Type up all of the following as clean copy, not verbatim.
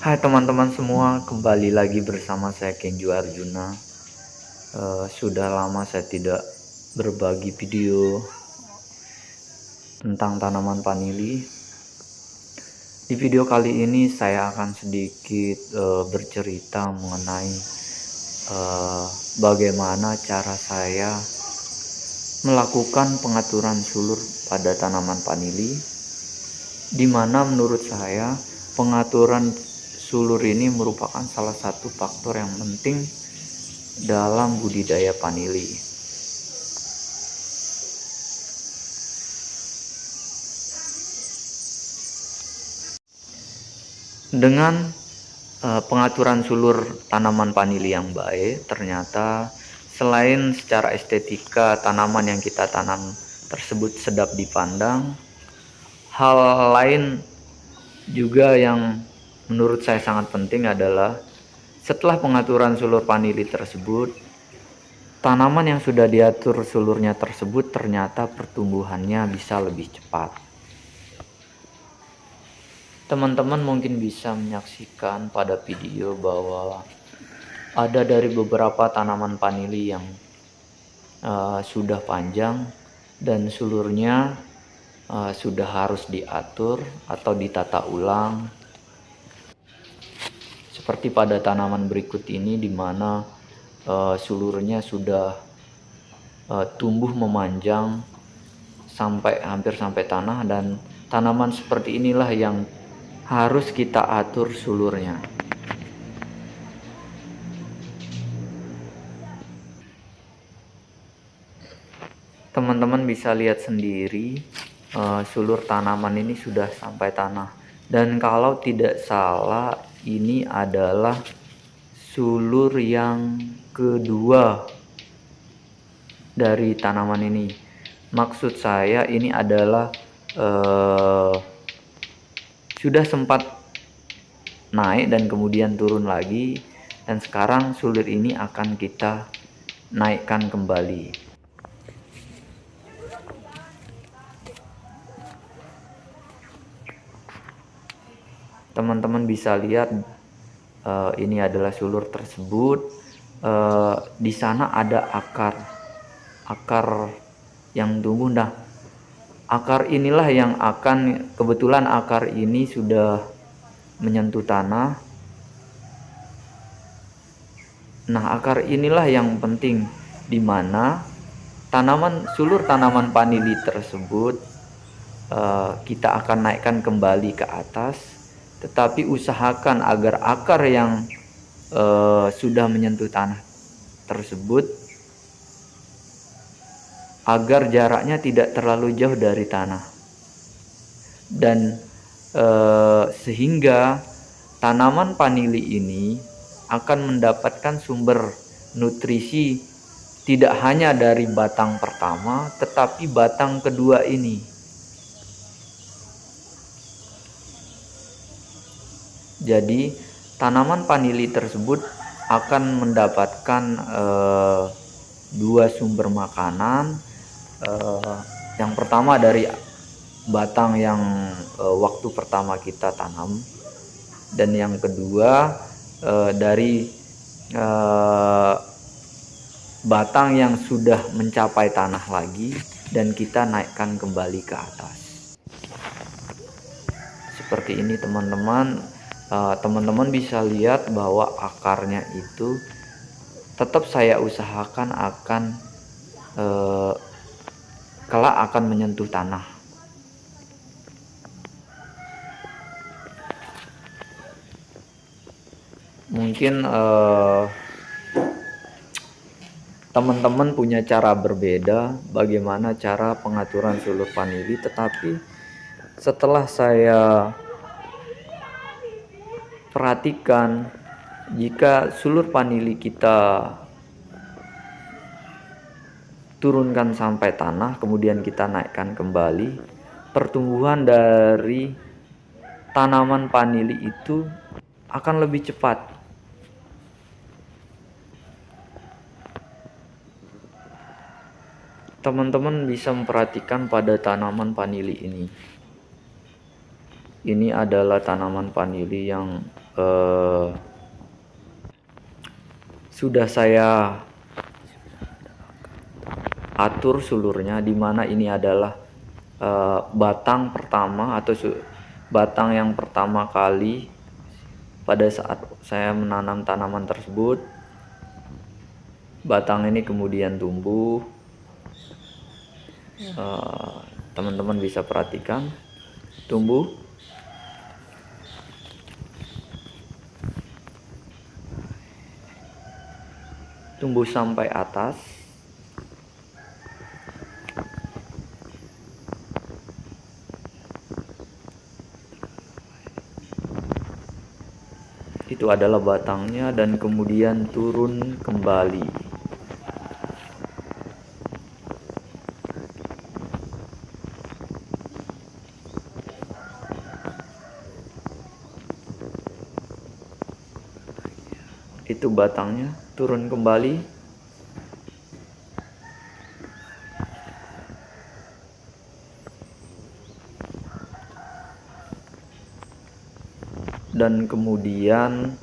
Hai teman-teman semua, kembali lagi bersama saya Kenju Arjuna. Sudah lama saya tidak berbagi video tentang tanaman vanili. Di video kali ini saya akan sedikit bercerita mengenai bagaimana cara saya melakukan pengaturan sulur pada tanaman vanili, di mana menurut saya pengaturan sulur ini merupakan salah satu faktor yang penting dalam budidaya vanili. Dengan pengaturan sulur tanaman vanili yang baik, ternyata selain secara estetika tanaman yang kita tanam tersebut sedap dipandang, hal lain juga yang menurut saya sangat penting adalah setelah pengaturan sulur vanili tersebut, tanaman yang sudah diatur sulurnya tersebut ternyata pertumbuhannya bisa lebih cepat. Teman-teman mungkin bisa menyaksikan pada video bahwa ada dari beberapa tanaman vanili yang sudah panjang dan sulurnya sudah harus diatur atau ditata ulang. Seperti pada tanaman berikut ini, di mana sulurnya sudah tumbuh memanjang hampir sampai tanah, dan tanaman seperti inilah yang harus kita atur sulurnya. Teman-teman bisa lihat sendiri sulur tanaman ini sudah sampai tanah, dan kalau tidak salah ini adalah sulur yang kedua dari tanaman ini. Maksud saya ini adalah sudah sempat naik dan kemudian turun lagi, dan sekarang sulur ini akan kita naikkan kembali. Teman-teman bisa lihat ini adalah sulur tersebut. Di sana ada akar yang tumbuh. Nah, akar inilah yang kebetulan akar ini sudah menyentuh tanah. Nah, akar inilah yang penting, di mana sulur tanaman vanili tersebut kita akan naikkan kembali ke atas, tetapi usahakan agar akar yang sudah menyentuh tanah tersebut agar jaraknya tidak terlalu jauh dari tanah, dan sehingga tanaman vanili ini akan mendapatkan sumber nutrisi tidak hanya dari batang pertama tetapi batang kedua ini. Jadi tanaman vanili tersebut akan mendapatkan dua sumber makanan. Yang pertama dari batang yang waktu pertama kita tanam, dan yang kedua dari batang yang sudah mencapai tanah lagi dan kita naikkan kembali ke atas. Seperti ini teman-teman. Teman-teman bisa lihat bahwa akarnya itu tetap saya usahakan akan kelak akan menyentuh tanah. Mungkin teman-teman punya cara berbeda bagaimana cara pengaturan sulur vanili, tetapi setelah saya perhatikan, jika sulur vanili kita turunkan sampai tanah kemudian kita naikkan kembali, pertumbuhan dari tanaman vanili itu akan lebih cepat. Teman-teman bisa memperhatikan pada tanaman vanili ini. Ini adalah tanaman vanili yang sudah saya atur sulurnya, dimana ini adalah batang pertama atau batang yang pertama kali pada saat saya menanam tanaman tersebut. Batang ini kemudian tumbuh. Teman-teman bisa perhatikan, tumbuh, sampai atas. Itu adalah batangnya, dan kemudian turun kembali. Itu batangnya turun kembali. Dan kemudian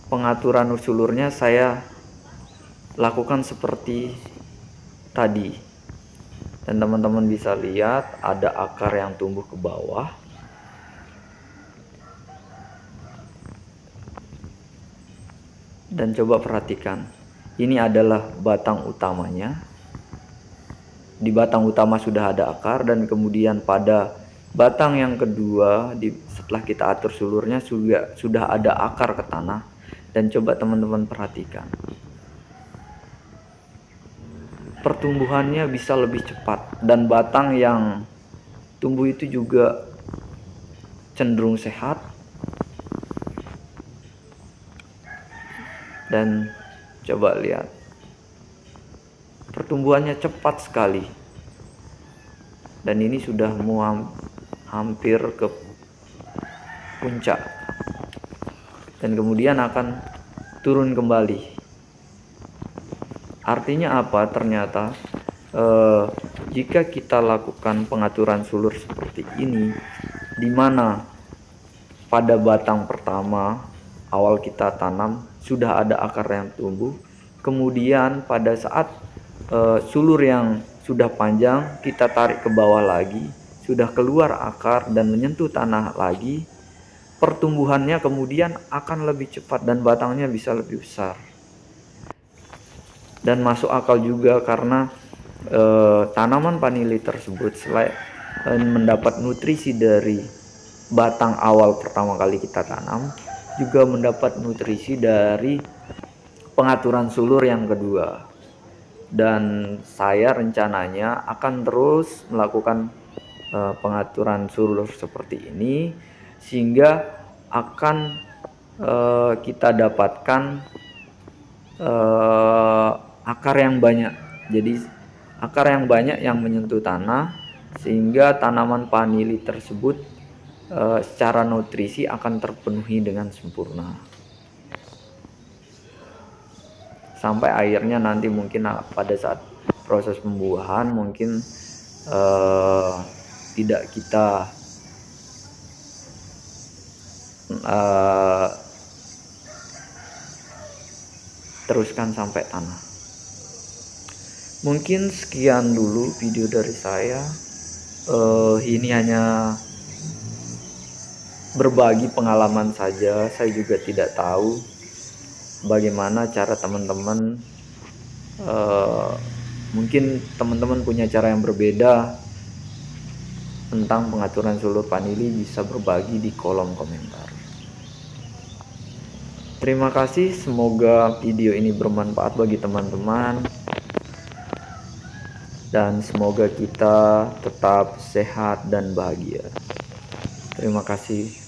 pengaturan sulurnya saya lakukan seperti tadi, dan teman-teman bisa lihat ada akar yang tumbuh ke bawah. Dan coba perhatikan, ini adalah batang utamanya. Di batang utama sudah ada akar, dan kemudian pada batang yang kedua, setelah kita atur sulurnya, sudah ada akar ke tanah. Dan coba teman-teman perhatikan, pertumbuhannya bisa lebih cepat, dan batang yang tumbuh itu juga cenderung sehat. Dan coba lihat, pertumbuhannya cepat sekali, dan ini sudah hampir ke puncak, dan kemudian akan turun kembali. Artinya apa? Ternyata jika kita lakukan pengaturan sulur seperti ini, di mana pada batang pertama awal kita tanam sudah ada akar yang tumbuh, kemudian pada saat sulur yang sudah panjang kita tarik ke bawah lagi, sudah keluar akar dan menyentuh tanah lagi, pertumbuhannya kemudian akan lebih cepat dan batangnya bisa lebih besar. Dan masuk akal juga karena tanaman vanili tersebut selain mendapat nutrisi dari batang awal pertama kali kita tanam, juga mendapat nutrisi dari pengaturan sulur yang kedua. Dan saya rencananya akan terus melakukan pengaturan sulur seperti ini, sehingga akan kita dapatkan akar yang banyak. Jadi akar yang banyak yang menyentuh tanah, sehingga tanaman vanili tersebut secara nutrisi akan terpenuhi dengan sempurna. Sampai akhirnya nanti mungkin pada saat proses pembuahan mungkin tidak kita teruskan sampai tanah. Mungkin sekian dulu video dari saya. Ini hanya berbagi pengalaman saja. Saya juga tidak tahu bagaimana cara teman-teman. Mungkin teman-teman punya cara yang berbeda tentang pengaturan sulur vanili, bisa berbagi di kolom komentar. Terima kasih, semoga video ini bermanfaat bagi teman-teman, dan semoga kita tetap sehat dan bahagia. Terima kasih.